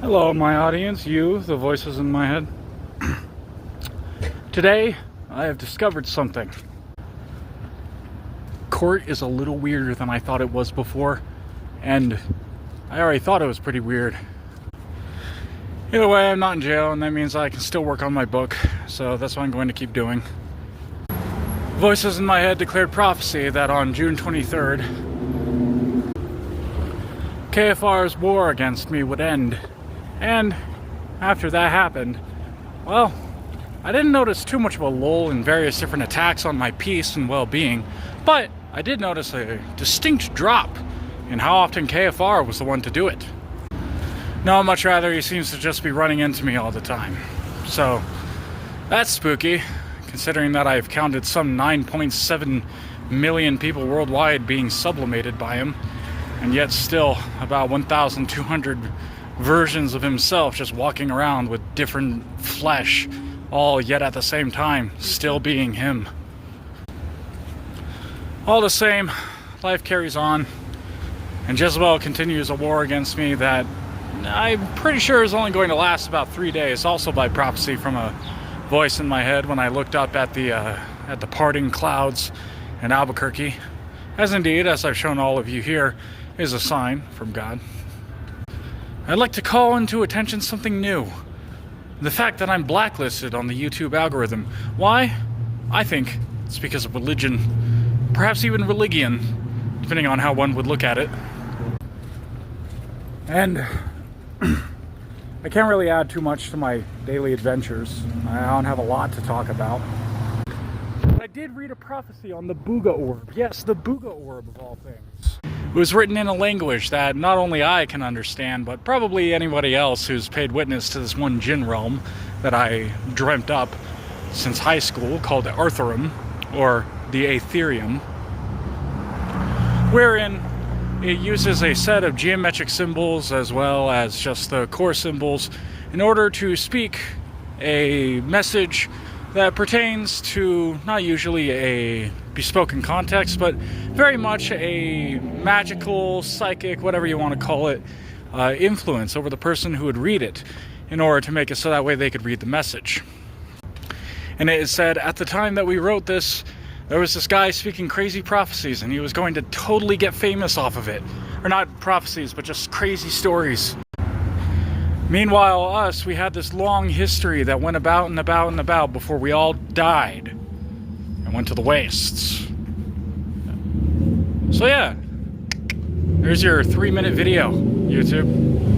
Hello, my audience, you, the voices in my head. Today, I have discovered something. Court is a little weirder than I thought it was before, and I already thought it was pretty weird. Either way, I'm not in jail, and that means I can still work on my book, so that's what I'm going to keep doing. Voices in my head declared prophecy that on June 23rd, KFR's war against me would end. And after that happened, well, I didn't notice too much of a lull in various different attacks on my peace and well-being, but I did notice a distinct drop in how often KFR was the one to do it. No, much rather, he seems to just be running into me all the time. So, that's spooky, considering that I've counted some 9.7 million people worldwide being sublimated by him, and yet still about 1,200 versions of himself just walking around with different flesh, all yet at the same time still being him. All the same, life carries on, and Jezebel continues a war against me that I'm pretty sure is only going to last about 3 days, also by prophecy from a voice in my head when I looked up at the parting clouds in Albuquerque, as indeed, as I've shown all of you here, is a sign from God. I'd like to call into attention something new. The fact that I'm blacklisted on the YouTube algorithm. Why? I think it's because of religion. Perhaps even religion, depending on how one would look at it. And I can't really add too much to my daily adventures. I don't have a lot to talk about. But I did read a prophecy on the Booga Orb. Yes, the Booga Orb of all things. It was written in a language that not only I can understand, but probably anybody else who's paid witness to this one Jinn realm that I dreamt up since high school, called Arthurium, or the Aetherium, wherein it uses a set of geometric symbols as well as just the core symbols in order to speak a message that pertains to not usually a bespoken context, but very much a magical, psychic, whatever you want to call it, influence over the person who would read it in order to make it so that way they could read the message. And it is said at the time that we wrote this, there was this guy speaking crazy prophecies and he was going to totally get famous off of it. Or not prophecies, but just crazy stories. Meanwhile, us, we had this long history that went about and about and about before we all died and went to the wastes. So yeah, there's your 3-minute video, YouTube.